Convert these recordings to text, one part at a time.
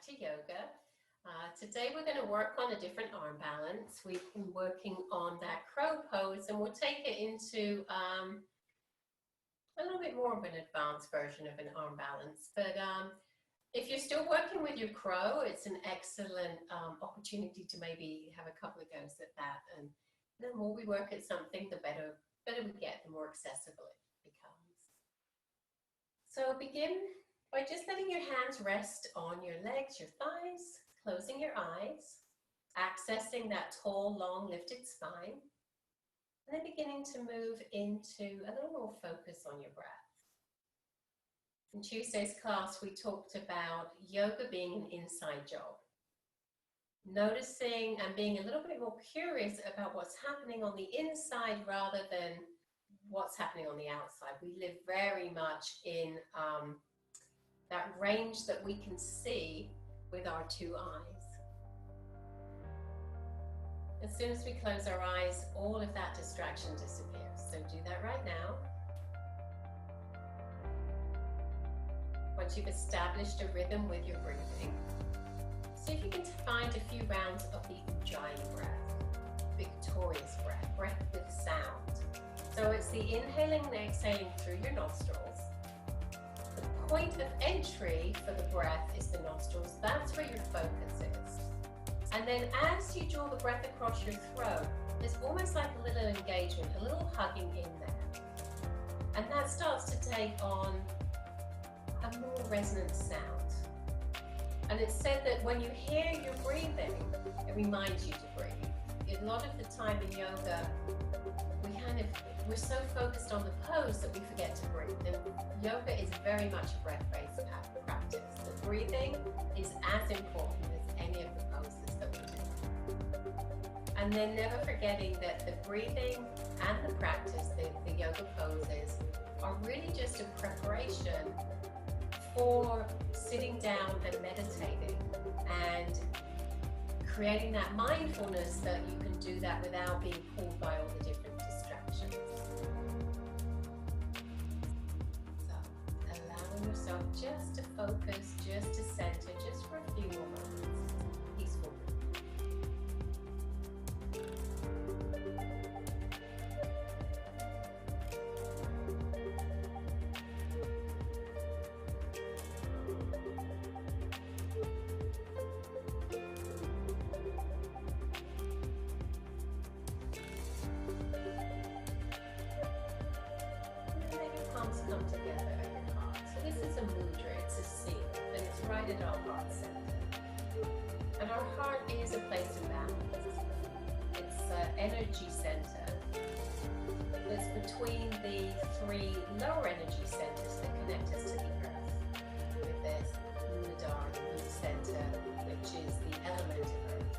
to yoga. Today we're going to work on a different arm balance. We've been working on that crow pose and we'll take it into a little bit more of an advanced version of an arm balance. But if you're still working with your crow, it's an excellent opportunity to maybe have a couple of goes at that. And the more we work at something, the better we get, the more accessible it becomes. So begin by just letting your hands rest on your legs, your thighs, closing your eyes, accessing that tall, long, lifted spine, and then beginning to move into a little more focus on your breath. In Tuesday's class, we talked about yoga being an inside job. Noticing and being a little bit more curious about what's happening on the inside rather than what's happening on the outside. We live very much in that range that we can see with our two eyes. As soon as we close our eyes, all of that distraction disappears. So do that right now. Once you've established a rhythm with your breathing, see if you can find a few rounds of the Ujjayi breath, victorious breath, breath with sound. So it's the inhaling and exhaling through your nostrils. The point of entry for the breath is the nostrils. That's where your focus is. And then as you draw the breath across your throat, there's almost like a little engagement, a little hugging in there. And that starts to take on a more resonant sound. And it's said that when you hear your breathing, it reminds you to breathe. A lot of the time in yoga, we're so focused on the pose that we forget to breathe. And yoga is very much a breath-based practice. The breathing is as important as any of the poses that we do. And then never forgetting that the breathing and the practice, the yoga poses, are really just a preparation for sitting down and meditating and creating that mindfulness that you can do that without being pulled by all the different distractions. So allowing yourself just to focus, just to center, just for a few more moments. Peaceful. Come together at your heart. So this is a mudra, it's a seal, and it's right at our heart center. And our heart is a place of balance. It's an energy center that's between the three lower energy centers that connect us to the earth. With this Muladhara, the root center, which is the element of earth.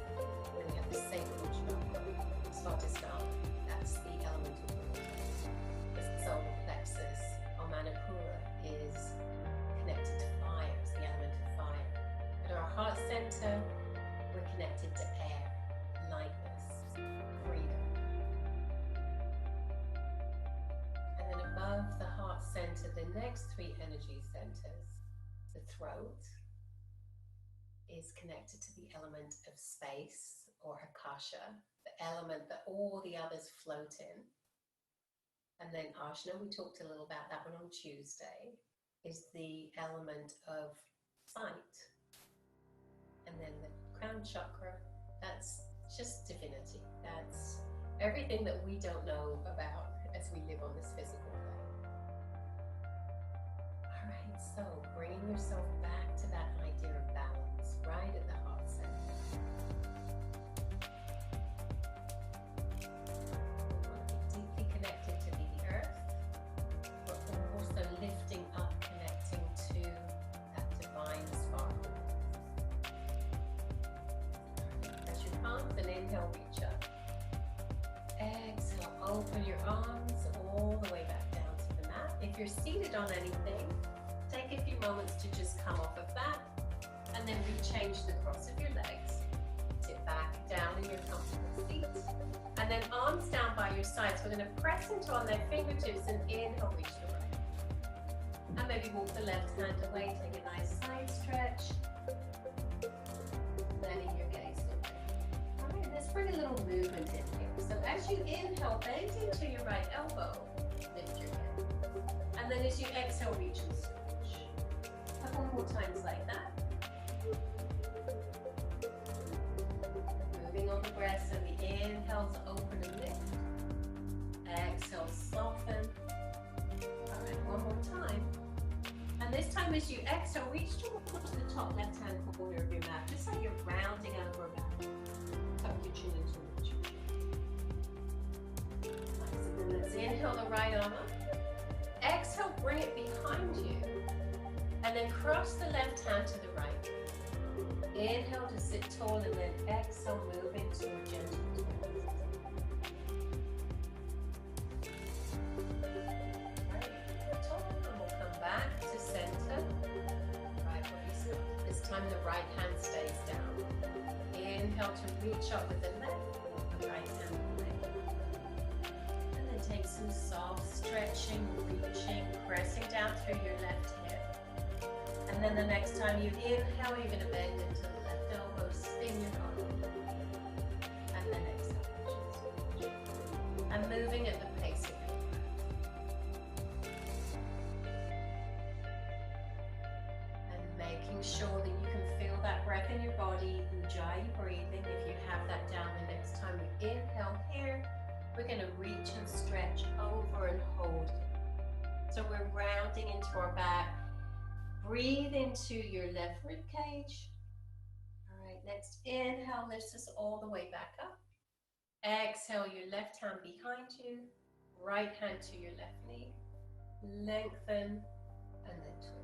And we have the sacral chakra, Svatisthana, that's the element of water. The solar plexus, Manipura, is connected to fire, it's the element of fire. At our heart center, we're connected to air, lightness, freedom. And then above the heart center, the next three energy centers, the throat is connected to the element of space or Akasha, the element that all the others float in. And then Ajna, we talked a little about that one on Tuesday, is the element of sight. And then the crown chakra, that's just divinity. That's everything that we don't know about as we live on this physical plane. All right, so bringing yourself back to that idea of balance, right at the heart center. Lifting up, connecting to that divine sparkle. Press your palms and inhale, reach up. Exhale, open your arms all the way back down to the mat. If you're seated on anything, take a few moments to just come off of that and then rechange the cross of your legs. Sit back down in your comfortable seat. And then arms down by your sides. We're going to press into on their fingertips and inhale, reach the right. And maybe walk the left hand away, take a nice side stretch. as you inhale, bend into your right elbow, lift your head. And then as you exhale, reach and switch. A couple more times like that. Moving on the breath, so the inhale to open and lift. Exhale, soften. All right, one more time. And this time as you exhale, reach towards the top left-hand corner of your mat, just like you're rounding over a back. Tuck your chin into your chin. Nice, and then let's inhale the right arm up. Exhale, bring it behind you. And then cross the left hand to the right. Inhale to sit tall, and then exhale, move into a gentle twist. Back to center, right where we started. This time the right hand stays down. Inhale to reach up with the left, the right hand away. And then take some soft stretching, reaching, pressing down through your left hip. And then the next time you inhale, you're going to bend into the left elbow, spin your arm. And then exhale. And moving at the pace of your breath. Making sure that you can feel that breath in your body, ujjayi breathing. If you have that down, the next time you inhale here, we're going to reach and stretch over and hold it. So we're rounding into our back. Breathe into your left rib cage. All right, next inhale lifts us all the way back up. Exhale, your left hand behind you, right hand to your left knee. Lengthen and then twist.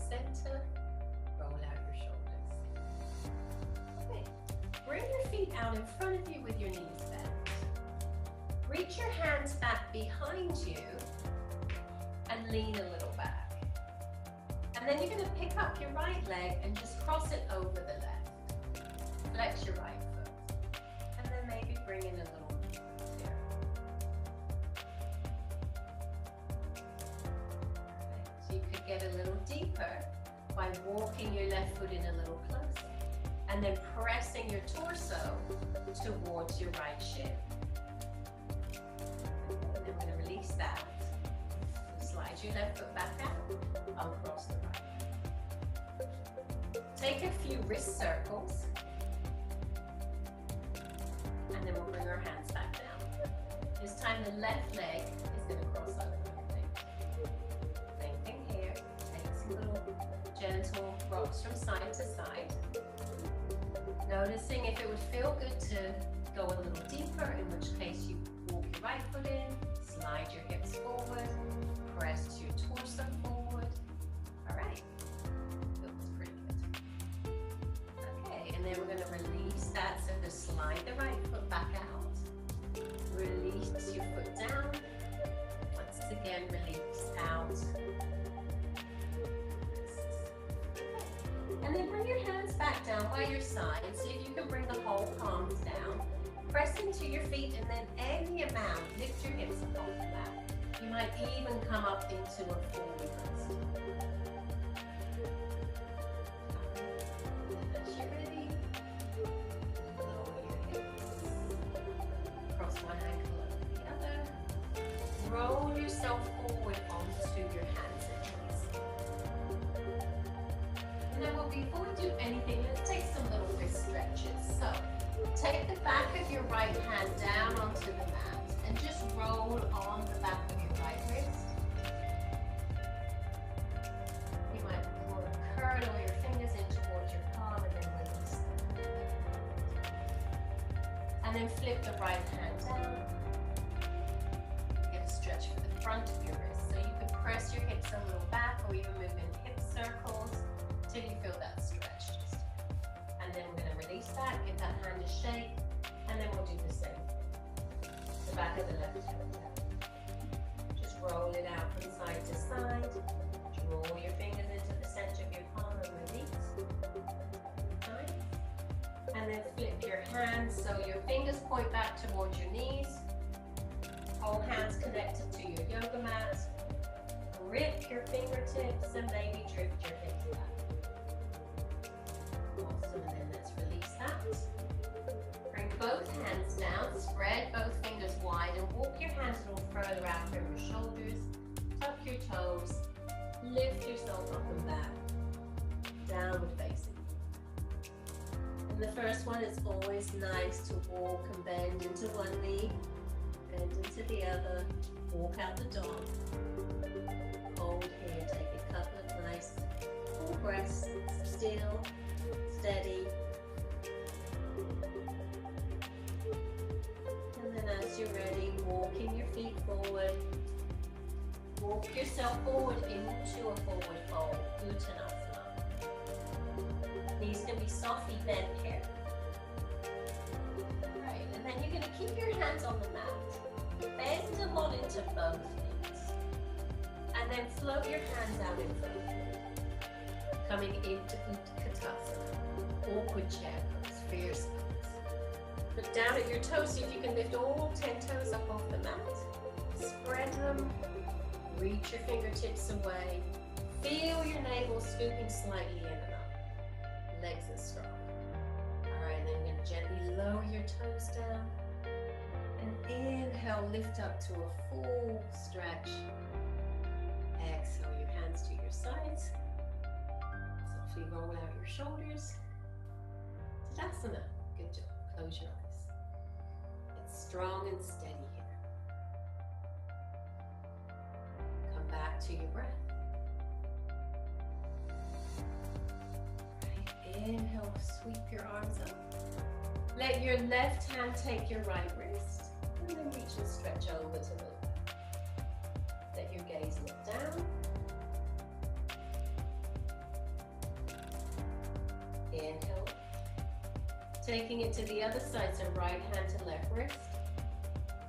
Center, roll out your shoulders. Okay, bring your feet out in front of you with your knees bent. Reach your hands back behind you and lean a little back. And then you're going to pick up your right leg and just cross it over the left. Flex your right foot. And then maybe bring in a little here. So you could get a little deeper by walking your left foot in a little closer and then pressing your torso towards your right shin. And then we're going to release that. Slide your left foot back out, uncross the right. Take a few wrist circles and then we'll bring our hands back down. This time the left leg is going to cross over. Same thing here. Take some little gentle rocks from side to side. Noticing if it would feel good to go a little deeper, in which case you walk your right foot in, slide your hips forward, press your torso forward. All right, feels pretty good. Okay, and then we're going to release that, so just slide the right foot back out. Release your foot down. Once again, release out. And then bring your hands back down by your side. See if you can bring the whole palms down. Press into your feet, and then any amount, lift your hips up off the mat. You might even come up into a forward rest. As you're ready, lower your hips. Cross one ankle over the other. Roll yourself forward onto your hands and knees. And then before we do anything, let's take some little wrist stretches. So take the back of your right hand down onto the mat and just roll on the back of your right wrist. You might want to curl your fingers in towards your palm and then release them. And then flip the right hand down. Get a stretch for the front of your wrist. So you can press your hips a little back or even move in hip circles till you feel that stretch. And then we're going to release that, give that hand a shake, and then we'll do the same. The back of the left hand down. Just roll it out from side to side. Draw your fingers into the center of your palm and release. Nice. And then flip your hands so your fingers point back towards your knees. Hold hands connected to your yoga mat. Grip your fingertips fingertips and maybe drift your hips back. Awesome, and then let's release that. Bring both hands down, spread both fingers wide and walk your hands a little further out from your shoulders. Tuck your toes, lift yourself up and back. Downward facing. And the first one is always nice to walk and bend into one knee, bend into the other, walk out the dog. Hold here, take a couple of nice full breaths, still, steady. And then as you're ready, walking your feet forward. Walk yourself forward into a forward fold, Uttanasana. Knees can be softly bent here. Right, and then you're going to keep your hands on the mat. Bend a lot into both knees. And then float your hands out in front. Coming into Utkatasana. Awkward chair pose, fierce pose. Look down at your toes, see if you can lift all 10 toes up off the mat. Spread them. Reach your fingertips away. Feel your navel scooping slightly in and up. Legs are strong. Alright, then you're going to gently lower your toes down. And inhale, lift up to a full stretch. Exhale, your hands to your sides. Softly roll out your shoulders. Tadasana. Good job. Close your eyes. Get strong and steady here. Come back to your breath. Inhale, sweep your arms up. Let your left hand take your right wrist, and then reach and stretch over to the left. Let your gaze look down. Inhale. Taking it to the other side, so right hand to left wrist.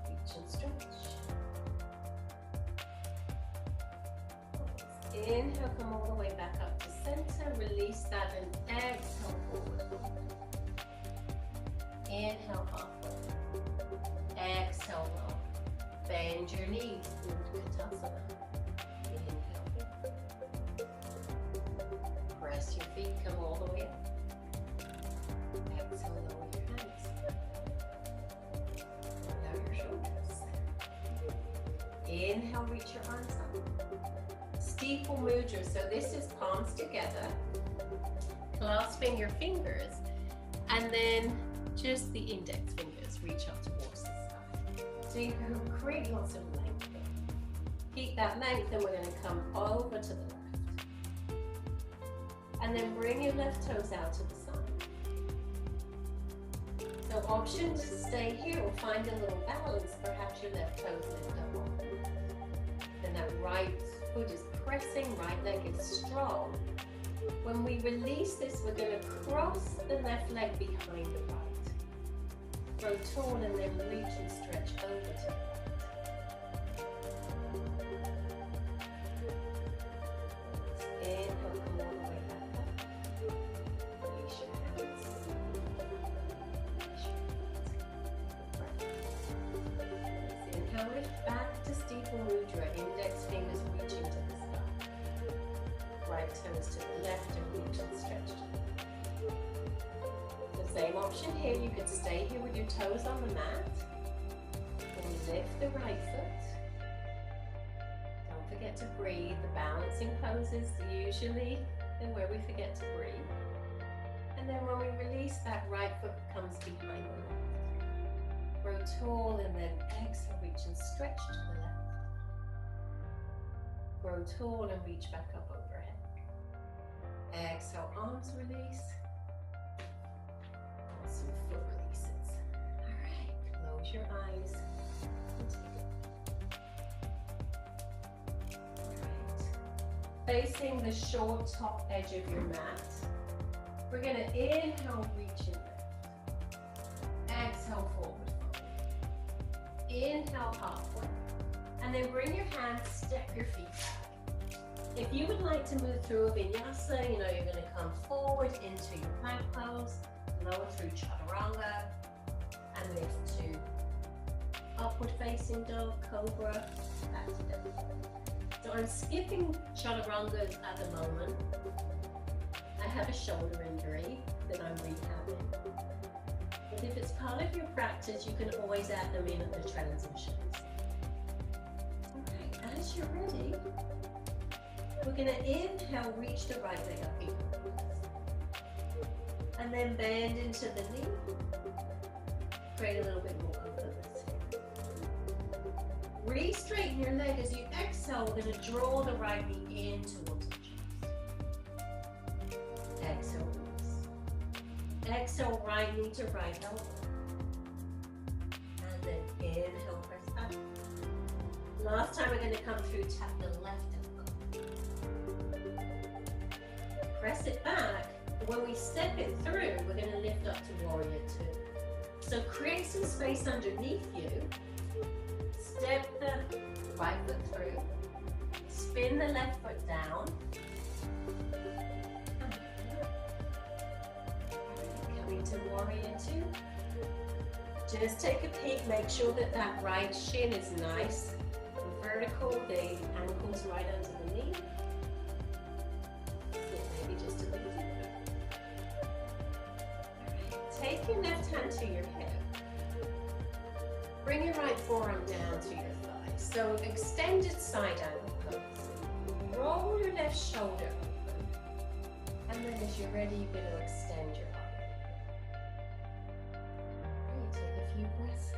Reach and stretch. Inhale, come all the way back up to center. Release that and exhale forward. Inhale upward. Exhale low. Bend your knees. Utkatasana. Inhale. Press your feet. Come all the way up. Exhale, lower your hands. Roll out your shoulders. Inhale, reach your arms up. Steeple mudra, so this is palms together, clasping your fingers, and then just the index fingers reach up towards the sky. So you can create lots of length. Keep that length, and we're going to come over to the left. And then bring your left toes out to the side. So option to stay here or find a little balance, perhaps your left toes lift up. And that right foot is pressing, right leg is strong. When we release this, we're going to cross the left leg behind the right. Grow tall and then reach and stretch over to the right. Inhale, come all the way back up. Release your hands. Release your hands. Inhale, lift back to steeple mudra. Index fingers reaching to the sky. Right toes to the left and reach and stretch to the left. The same option here. You could stay here with your toes on the mat. And lift the right foot. Don't forget to breathe. The balancing pose is usually where we forget to breathe. And then when we release, that right foot comes behind the left. Grow tall and then exhale, reach and stretch to the left. Grow tall and reach back up overhead. Exhale, arms release. Awesome foot releases. All right, close your eyes and take it. All right. Facing the short top edge of your mat, we're going to inhale, reach and lift. Exhale, forward fold. Inhale, halfway. And then bring your hands, step your feet back. If you would like to move through a vinyasa, you're going to come forward into your plank pose, lower through chaturanga, and lift to upward facing dog, cobra, back to down. So I'm skipping chaturangas at the moment. I have a shoulder injury that I'm rehabbing. But if it's part of your practice, you can always add them in at the transitions. Okay, as you're ready, we're going to inhale, reach the right leg up here. And then bend into the knee. Create a little bit more openness here. Re-straighten your leg as you exhale. We're going to draw the right knee in towards the chest. Exhale, release. Exhale, right knee to right elbow. And then inhale, press back. Last time we're going to come through, tap the left elbow. Press it back. When we step it through, we're going to lift up to warrior two. So create some space underneath you. Step the right foot through. Spin the left foot down. Coming to warrior two. Just take a peek. Make sure that that right shin is nice and vertical. The ankle's right under the knee. Maybe just a little deeper. Take your left hand to your hip. Bring your right forearm down to your thigh. So extended side angle pose. Roll your left shoulder open. And then as you're ready, you're going to extend your arm. Great, take a few breaths.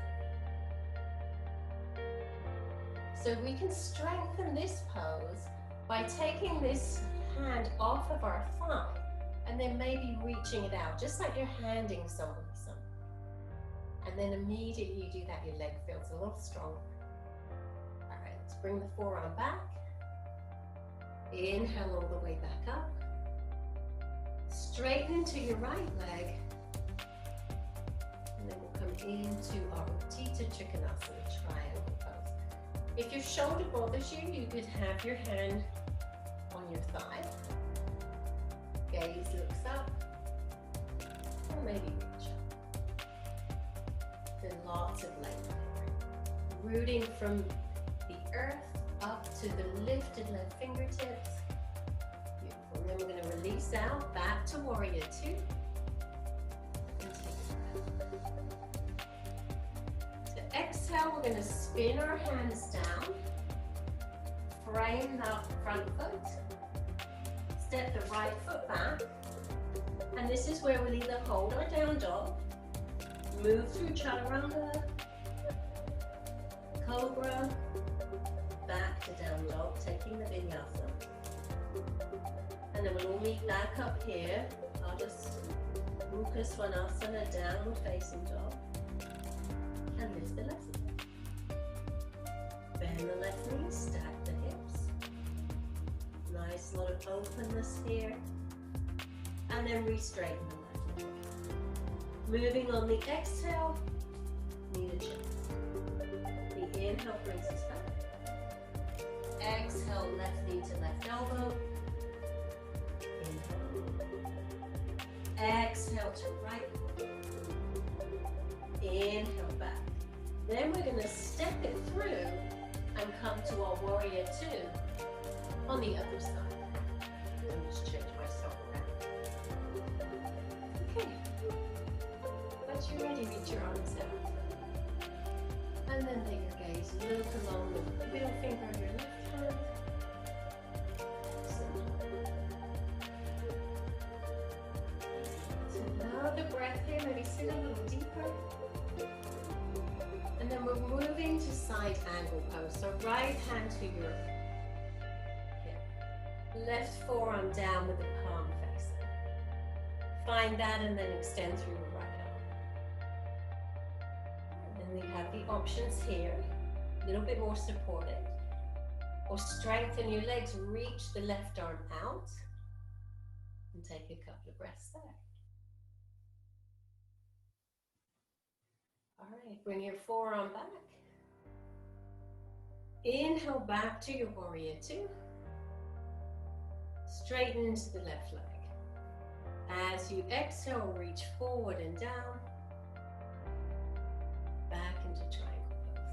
So we can strengthen this pose by taking this hand off of our thigh and then maybe reaching it out, just like you're handing somebody something. And then immediately you do that, your leg feels a little stronger. All right, let's bring the forearm back. Inhale all the way back up. Straighten into your right leg. And then we'll come into our Uttita Trikonasana triangle pose. If your shoulder bothers you, you could have your hand on your thigh. Gaze looks up, or maybe reach up. Then lots of length. Rooting from the earth up to the lifted left fingertips. Beautiful. And then we're going to release out, back to warrior two. And take a breath. To exhale, we're going to spin our hands down. Frame that front foot. Step the right foot back, and this is where we'll either hold our down dog, move through chaturanga, cobra, back to down dog, taking the vinyasa, and then we'll all meet back up here. I'll just Mukha Svanasana, downward facing dog, and lift the left leg. Bend the left knee, stack the hips. Nice lot of openness here. And then re-straighten the left leg. Moving on the exhale, knee to chest. The inhale brings us back. Exhale, left knee to left elbow. Inhale. Exhale to right. Inhale back. Then we're going to step it through and come to our warrior two. On the other side. Let me just change myself around. Okay. Once you're ready, reach your arms out. And then take your gaze, look along the middle finger of your left hand. So another breath here, maybe sit a little deeper. And then we're moving to side angle pose. So right hand to your left forearm down with the palm facing. Find that and then extend through the right arm. And then we have the options here. A little bit more supported. Or strengthen your legs, reach the left arm out. And take a couple of breaths there. All right, bring your forearm back. Inhale back to your warrior two. Straighten into the left leg. As you exhale, reach forward and down. Back into triangle pose.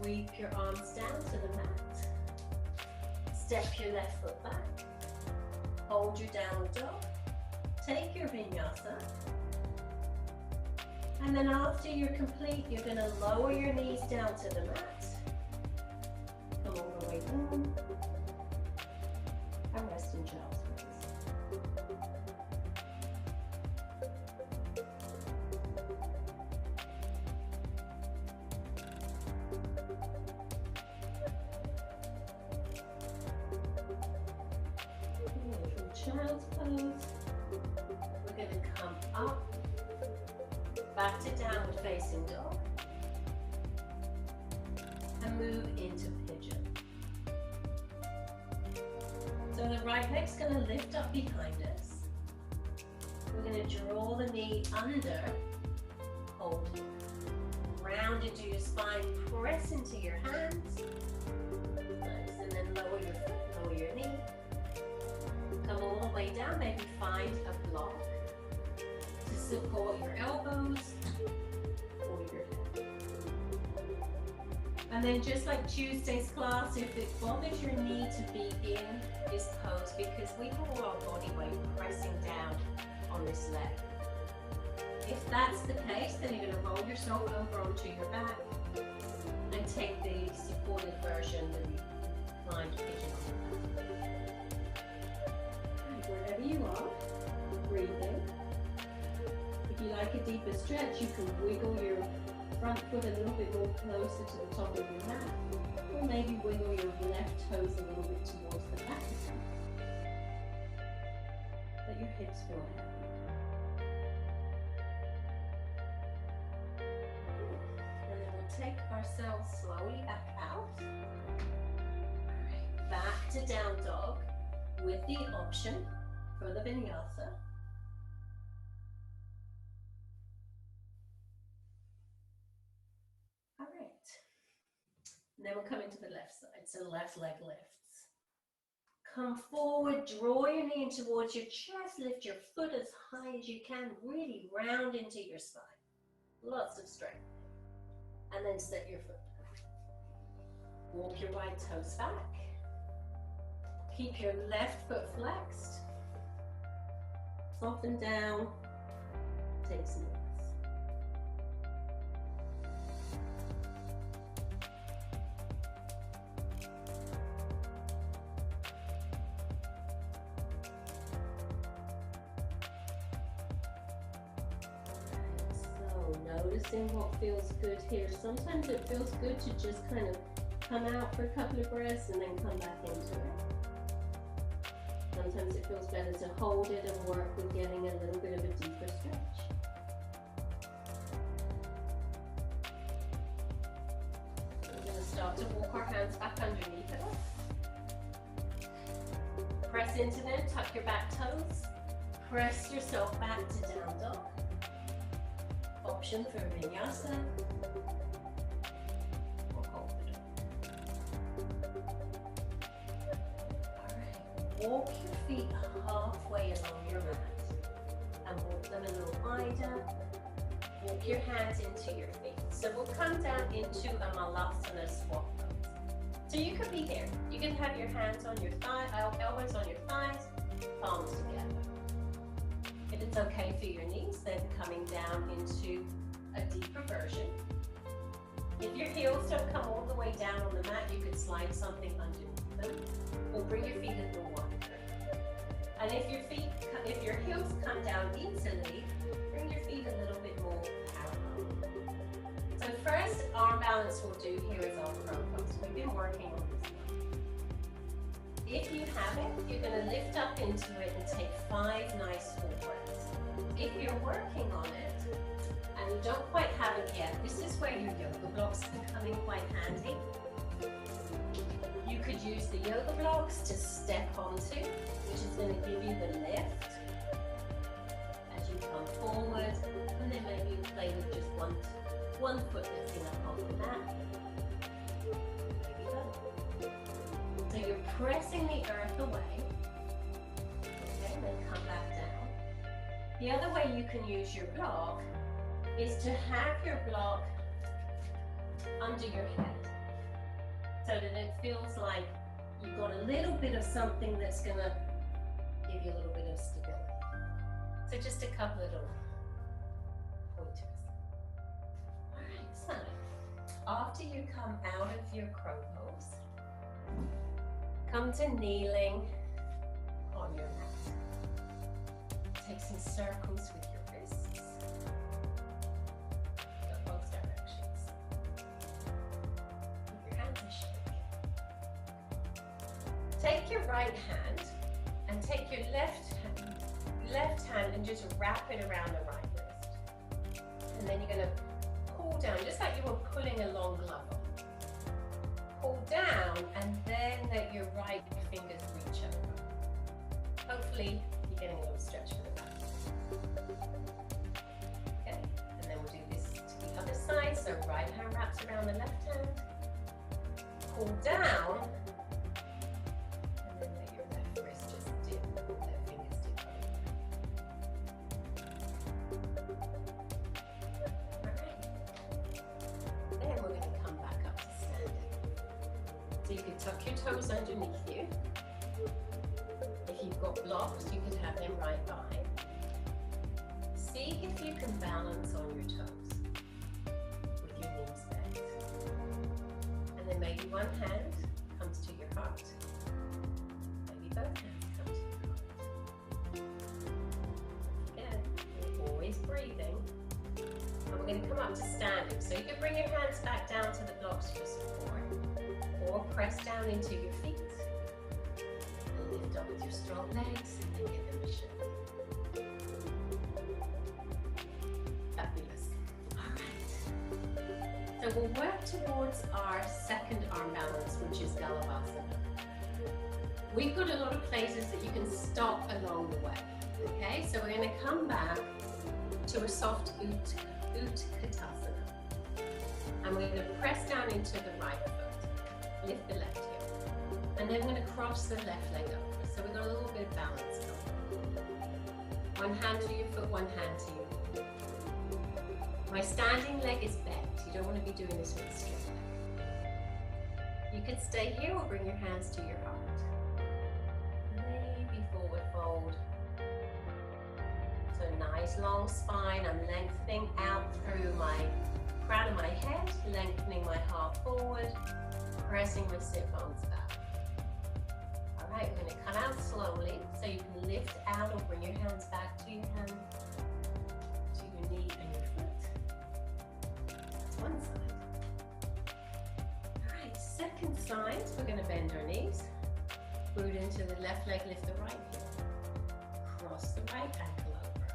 Sweep your arms down to the mat. Step your left foot back. Hold your downward dog. Take your vinyasa. And then after you're complete, you're going to lower your knees down to the mat. Come all the way down. And rest in child's pose. From child's pose, we're going to come up. Back to downward facing dog and move into pigeon. So the right leg's going to lift up behind us. We're going to draw the knee under, hold here. Round into your spine, press into your hands. Nice, and then lower your foot, lower your knee. Come all the way down, maybe find a block to support your elbows or your head. And then just like Tuesday's class, if it bothers your knee to be in this pose, because we have our body weight pressing down on this leg. If that's the case, then you're going to roll yourself over onto your back and take the supported version, the reclined pigeon. Wherever you are, breathing. If you like a deeper stretch, you can wiggle your front foot a little bit more closer to the top of your mat, or maybe wiggle your left toes a little bit towards the back. Let your hips feel happy. And then we'll take ourselves slowly back out. Alright, back to down dog with the option for the vinyasa. All right. And then we'll come into the left side, so left leg lifts. Come forward, draw your knee in towards your chest, lift your foot as high as you can, really round into your spine. Lots of strength. And then set your foot down. Walk your right toes back. Keep your left foot flexed. Soften down. Take some breaths. So noticing what feels good here. Sometimes it feels good to just kind of come out for a couple of breaths and then come back into it. Sometimes it feels better to hold it and work with getting a little bit of a deeper stretch. We're going to start to walk our hands back underneath us. Press into them, tuck your back toes. Press yourself back to down dog. Option for vinyasa. Walk your feet halfway along your mat and walk them a little wider. Walk your hands into your feet. So we'll come down into a malasana squat pose. So you could be here. You can have your hands on your thighs, elbows on your thighs, palms together. If it's okay for your knees, then coming down into a deeper version. If your heels don't come all the way down on the mat, you could slide something underneath them, or bring your feet a little wider. And if your heels come down easily, bring your feet a little bit more parallel. So first, arm balance we'll do here is our crow pose. We've been working on this one. If you have it, you're going to lift up into it and take 5 nice full breaths. If you're working on it and you don't quite have it yet, this is where your yoga blocks can come in quite handy. You could use the yoga blocks to step onto, which is going to give you the lift as you come forward, and then maybe you play with just one foot lifting up off the mat. Maybe both. So you're pressing the earth away, okay, and then come back down. The other way you can use your block is to have your block under your head. so that it feels like you've got a little bit of something that's going to give you a little bit of stability. So just a couple little pointers. All right, so after you come out of your crow pose, come to kneeling on your mat. Take some circles with your wrists. Go both directions. Your hands are shaking. Take your right hand and take your left hand and just wrap it around the right wrist. And then you're going to pull down, just like you were pulling a long glove on. Pull down and then let your right fingers reach over. Hopefully you're getting a little stretch for the back. Okay, and then we'll do this to the other side. So right hand wraps around the left hand. Pull down. And then let your left wrist just dip, let fingers dip over. Alright. Then we're going to come back up to standing. So you could tuck your toes underneath you. If you've got blocks, you could have them right by. See if you can balance on your toes with your knees bent. And then maybe one hand comes to your heart. Maybe both hands come to your heart. Again, you're always breathing. And we're going to come up to standing. So you can bring your hands back down to the blocks for support, or press down into your feet. And lift up with your strong legs and then give them a shake. Fabulous. Alright. So we'll work towards our second arm balance, which is Galavasana. We've got a lot of places that you can stop along the way. Okay, so we're going to come back to a soft Utkatasana. And we're going to press down into the right foot. Lift the left heel. And then we're going to cross the left leg over. So we've got a little bit of balance going. One hand to your foot, one hand to your knee. My standing leg is bent. You don't want to be doing this with a straight leg. You could stay here or bring your hands to your heart. Maybe forward fold. So nice long spine. I'm lengthening out through my crown of my head, lengthening my heart forward, pressing my sit bones back. All right, we're going to come out slowly, so you can lift out or bring your hands back to your hand, to your knee and your foot. That's one side. All right, second side, we're going to bend our knees, root into the left leg, lift the right heel, cross the right ankle over,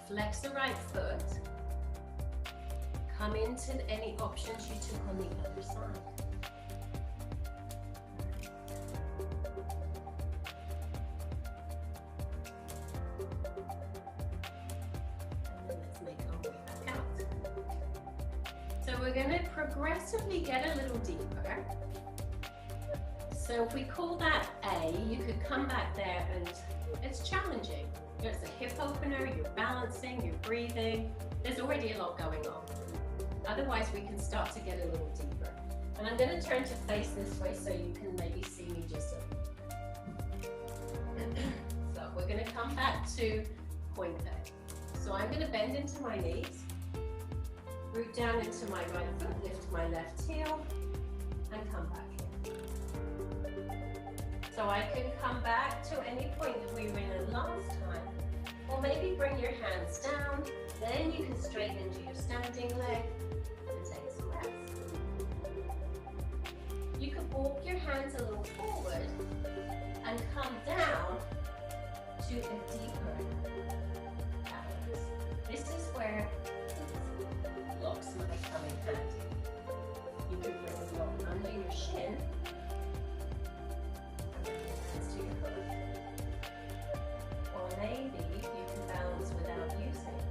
flex the right foot, come into any options you took on the other side. And then let's make our way back out. So we're going to progressively get a little deeper. So if we call that A, you could come back there and it's challenging. It's a hip opener, you're balancing, you're breathing. There's already a lot going on. Otherwise, we can start to get a little deeper. And I'm going to turn to face this way so you can maybe see me just a So we're going to come back to point A. So I'm going to bend into my knees, root down into my right foot, lift my left heel, and come back here. So I can come back to any point that we were in last time, or maybe bring your hands down, then you can straighten into your standing leg, you could walk your hands a little forward and come down to a deeper balance. This is where blocks might come in handy. You could bring a block under your shin and bring your hands to your hook. Or maybe you can balance without using it.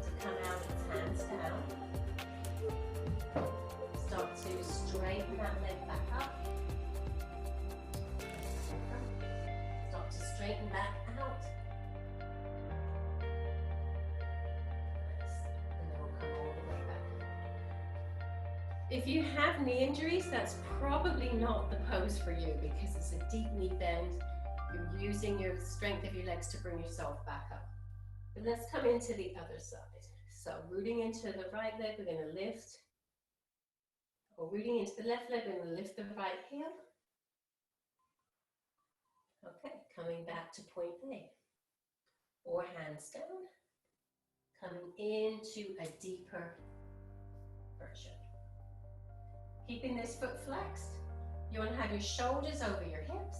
To come out with hands down. Start to straighten that leg back up. Start to straighten back out. Nice. And then we'll come all the way back If you have knee injuries, that's probably not the pose for you because it's a deep knee bend. You're using your strength of your legs to bring yourself back up. But let's come into the other side. So rooting into the right leg, we're going to lift. Or rooting into the left leg, we're going to lift the right heel. Okay, coming back to point A. Or hands down. Coming into a deeper version. Keeping this foot flexed. You want to have your shoulders over your hips.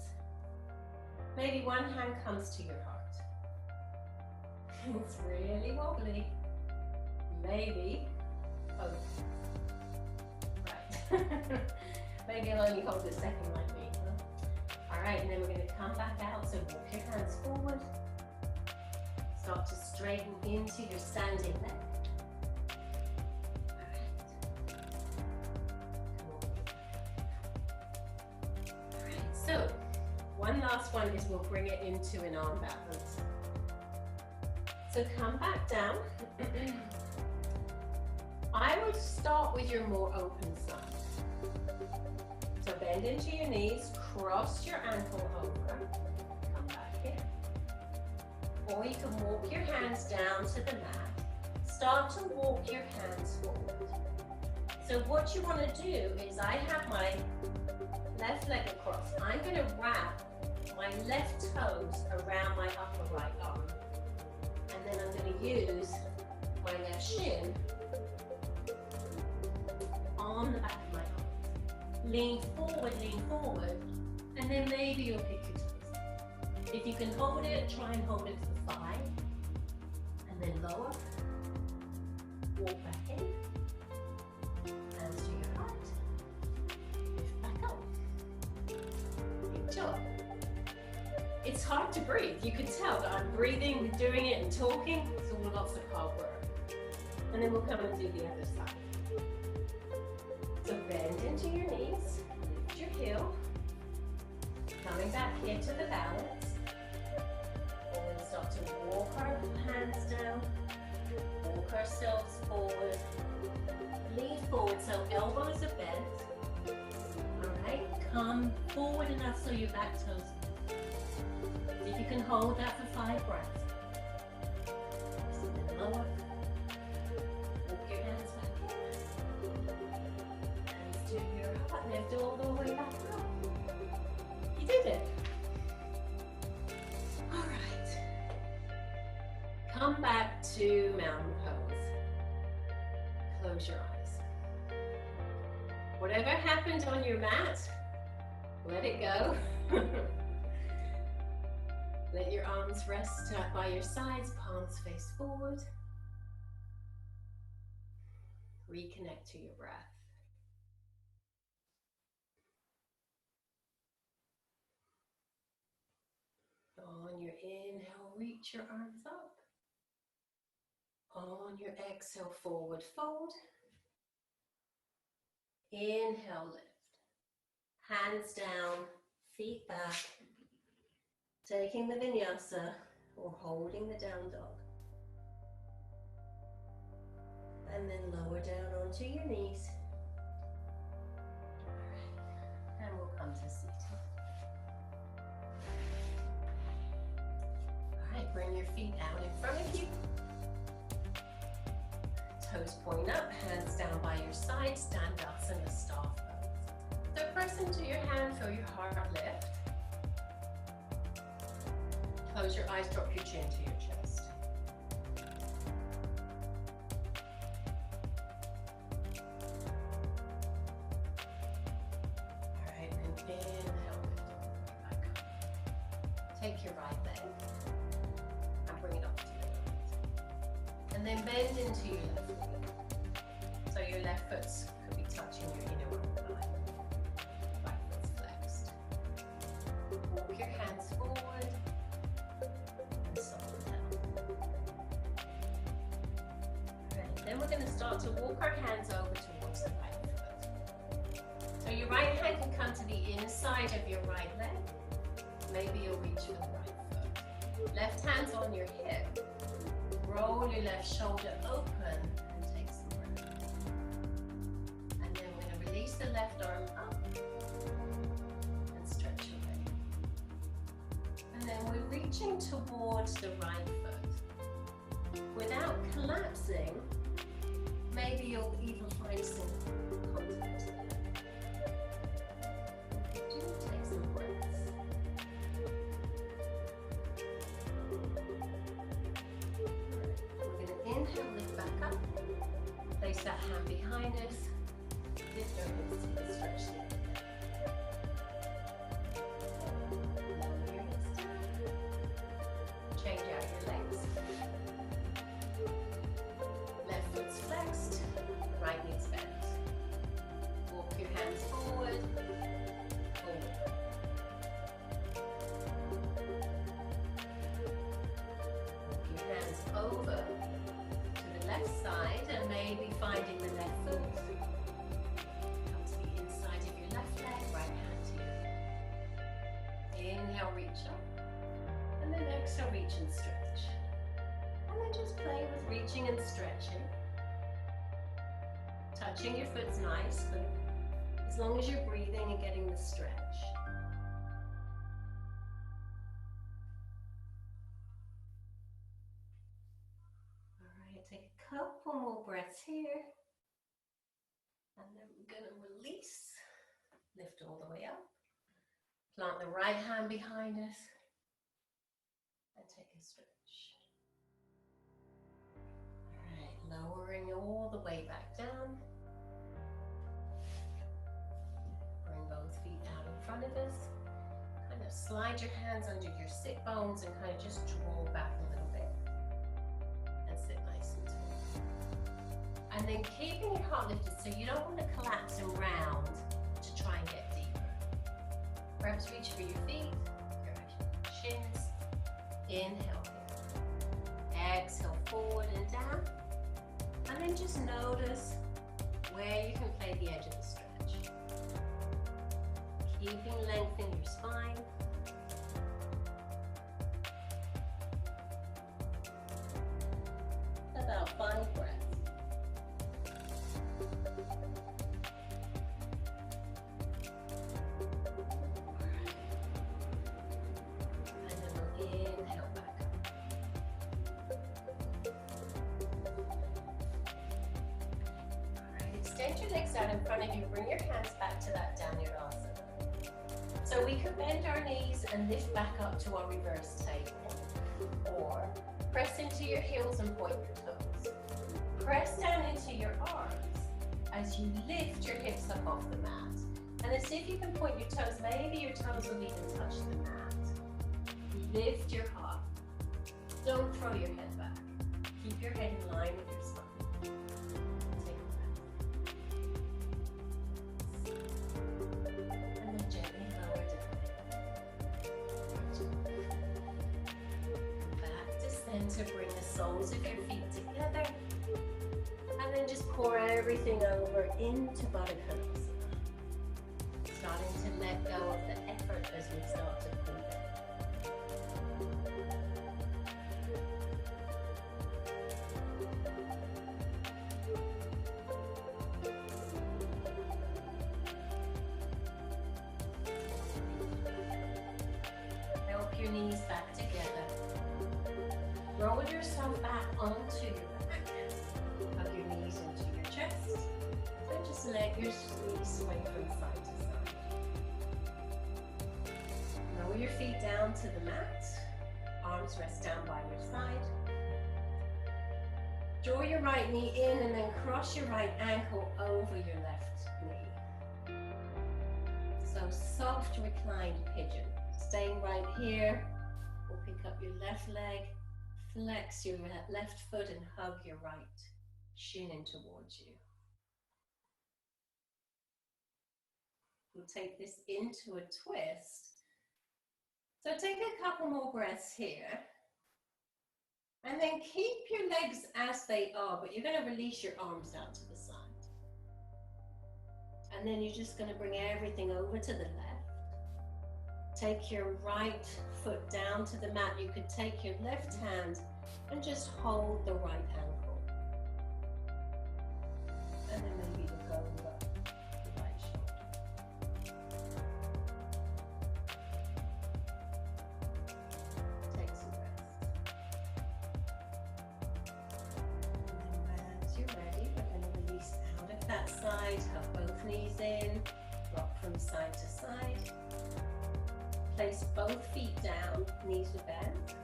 Maybe one hand comes to your heart. It's really wobbly. Maybe. Oh. Right. Maybe I'll only hold the second like me. Huh? All right, and then we're going to come back out. So walk your hands forward. Start to straighten into your standing leg. So, one last one is we'll bring it into an arm balance. So come back down. I would start with your more open side. So bend into your knees, cross your ankle over, come back here. Or you can walk your hands down to the mat. Start to walk your hands forward. So what you want to do is I have my left leg across. I'm going to wrap my left toes around my upper right arm. And then I'm going to use my left shin on the back of my arm. Lean forward, and then maybe you'll pick your toes. If you can hold it, try and hold it for 5. And then lower. Walk back in. Hands to your right. Lift back up. Good job. It's hard to breathe. You can tell that I'm breathing, doing it and talking. It's all lots of hard work. And then we'll come and do the other side. So bend into your knees, lift your heel. Coming back here to the balance. And then start to walk our hands down. Walk ourselves forward. Lean forward so elbows are bent. Alright, come forward enough so your back toes. If you can hold that for 5 breaths. So then lower. Walk your hands back. Hands to your heart. Lift all the way back up. You did it. Alright. Come back to mountain pose. Close your eyes. Whatever happened on your mat, let it go. Let your arms rest by your sides, palms face forward. Reconnect to your breath. On your inhale, reach your arms up. On your exhale, forward fold. Inhale, lift. Hands down, feet back. Taking the vinyasa or holding the down dog. And then lower down onto your knees. Alright, and we'll come to seated. Alright, bring your feet out in front of you. Toes point up, hands down by your side, stand up in a staff pose. So press into your hands or your heart lift. Close your eyes, drop your chin to your chest. Alright, and inhale, lift all the way back up. Take your right leg and bring it up to your left. And then bend into your left leg. So your left foot could be touching your inner thigh. Right foot's flexed. Walk your hands forward. Then we're going to start to walk our hands over towards the right foot. So your right hand can come to the inside of your right leg. Maybe you'll reach for the right foot. Left hand's on your hip. Roll your left shoulder open and take some breath. And then we're release the left arm up and stretch away. And then we're reaching towards the right foot. Without collapsing, maybe you'll even find some contact there. Do take some breaths. We're going to inhale, lift back up. Place that hand behind us. Lift our hips to the stretch. Lower your hips down. Change out your legs. Left foot's flexed, right knee's bent. Walk your hands forward, forward. Walk your hands over to the left side and maybe finding the left foot. Come to the inside of your left leg, right hand to you. Inhale, reach up. And then exhale, reach and stretch. And then just play with reaching and stretching. Touching your foot's nice, but as long as you're breathing and getting the stretch. All right, take a couple more breaths here. And then we're going to release. Lift all the way up. Plant the right hand behind us. And take a stretch. Lowering all the way back down. Bring both feet out in front of us. Kind of slide your hands under your sit bones and kind of just draw back a little bit. And sit nice and tall. And then keeping your heart lifted so you don't want to collapse and round to try and get deeper. Perhaps reach for your feet, your shins. Inhale here. Exhale forward and down. And then just notice where you can play the edge of the stretch. Keeping length in your spine. About 5 breaths. And then we'll inhale back up. Extend your legs out in front of you. Bring your hands back to that downward asana. So we can bend our knees and lift back up to our reverse table. Or press into your heels and point your toes. Press down into your arms as you lift your hips up off the mat. And then see if you can point your toes. Maybe your toes will even touch the mat. Lift your heart. Don't throw your head back. Keep your head in line with your spine. To bring the soles of your feet together and then just pour everything over into Baddha Konasana. Starting to let go of the effort as we start to pull down. Help your knees back together. Roll yourself back onto your back. Hug your knees into your chest. And just let your knees sway from side to side. Lower your feet down to the mat. Arms rest down by your side. Draw your right knee in and then cross your right ankle over your left knee. So soft reclined pigeon. Staying right here. We'll pick up your left leg. Flex your left foot and hug your right shin in towards you. We'll take this into a twist. So take a couple more breaths here. And then keep your legs as they are, but you're going to release your arms out to the side. And then you're just going to bring everything over to the left. Take your right foot down to the mat. You could take your left hand and just hold the right ankle. And then maybe you go over the right that side, hug both knees in, rock from side to side. Place both feet down, knees are bent.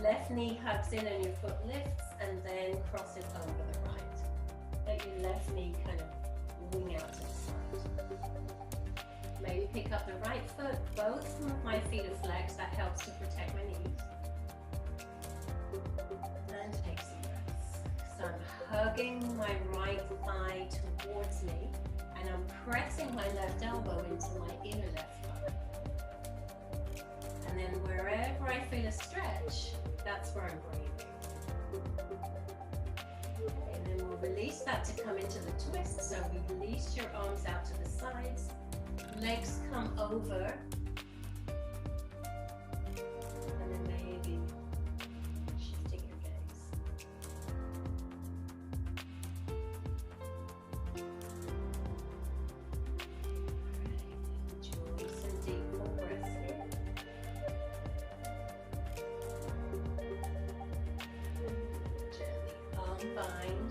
Left knee hugs in and your foot lifts, and then cross it over the right. Let your left knee kind of wing out to the side. Maybe pick up the right foot. Both of my feet are flexed. That helps to protect my knees. And take some breaths. So I'm hugging my right thigh towards me, and I'm pressing my left elbow into my inner left thigh. And then wherever I feel a stretch, that's where I'm breathing. And then we'll release that to come into the twist. So we release your arms out to the sides. Legs come over. And then maybe shifting your gaze. Enjoy some deep full breaths here. Gently unbind.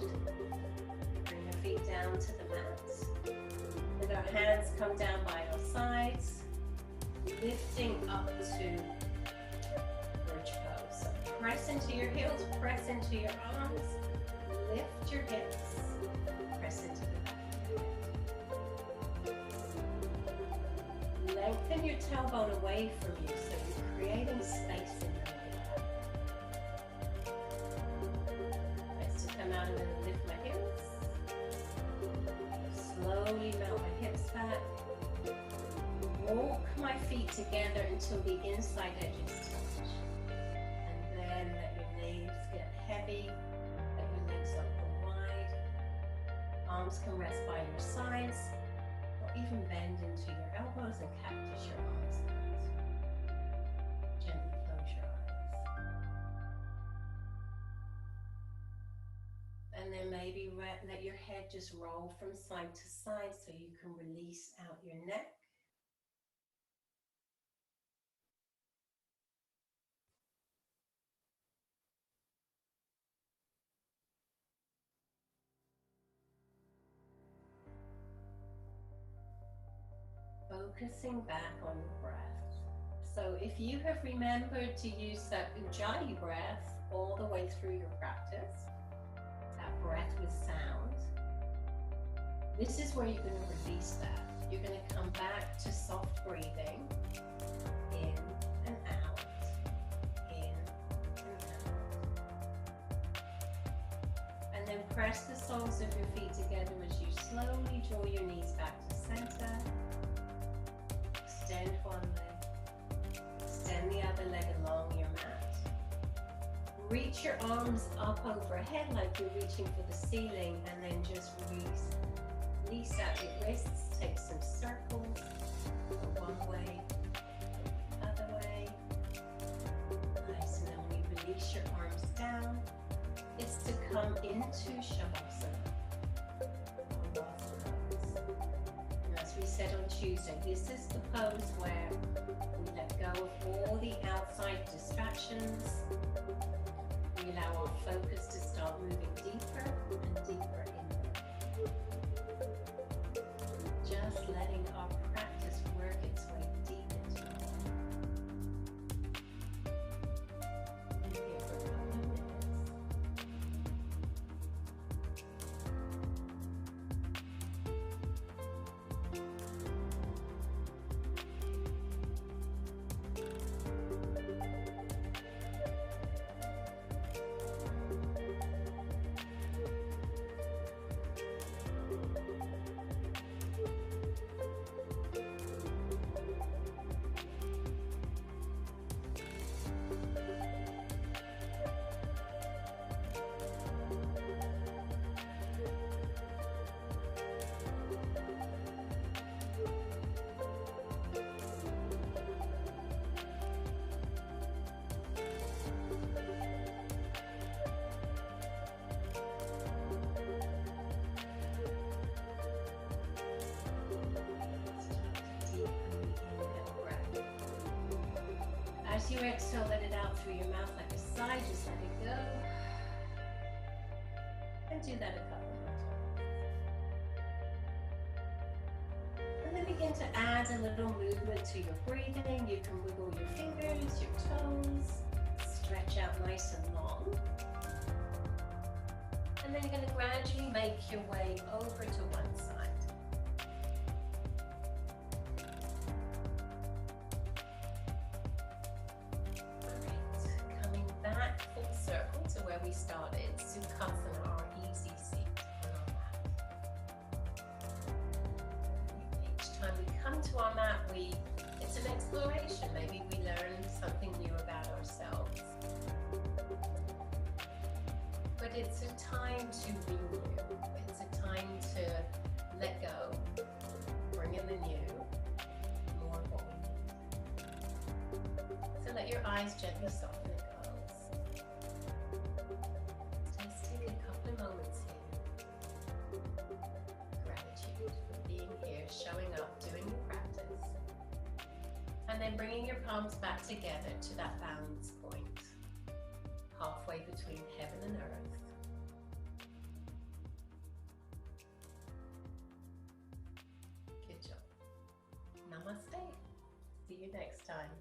Bring your feet down to the mat. Let our hands come down by our sides, lifting up to bridge pose. So press into your heels, press into your arms, lift your hips, press into the back. Lengthen your tailbone away from you, so you're creating space in your lower back. Best to come out and then lift my hips. Slowly melt my hips back. Walk my feet together until the inside edges touch. And then let your knees get heavy. Let your legs open wide. Arms can rest by your sides, or even bend into your elbows and cactus your arms out. Gently close your eyes. And then maybe let your head just roll from side to side so you can release out your neck. Focusing back on the breath. So if you have remembered to use that Ujjayi breath all the way through your practice, that breath with sound, this is where you're going to release that. You're going to come back to soft breathing, in and out, in and out. And then press the soles of your feet together as you slowly draw your knees back to center. Extend one leg, extend the other leg along your mat. Reach your arms up overhead like you're reaching for the ceiling, and then just release out your wrists, take some circles, one way, the other way. Nice, and then when you release your arms down, it's to come into Shavasana. As we said on Tuesday, this is the pose where we let go of all the outside distractions. We allow our focus to start moving deeper and deeper inward. Just letting our practice work its way deep into our body. And here for a couple of minutes. As you exhale, let it out through your mouth like a sigh, just let it go. And do that a couple more times. begin to add a little movement to your breathing. You can wiggle your fingers, your toes, stretch out nice and long. And then you're going to gradually make your way over to one side. Alright, coming back full circle to where we started, Sukhasana, our easy seat on our mat. Each time we come to our mat, it's an exploration. Maybe we learn something new about ourselves. But it's a time to renew. It's a time to let go, bring in the new, more of what we need. So let your eyes gently soften at close. Just take a couple of moments here. Gratitude for being here, showing up, doing your practice. And then bringing your palms back together to that balance point, halfway between heaven and earth. Good job. Namaste. See you next time.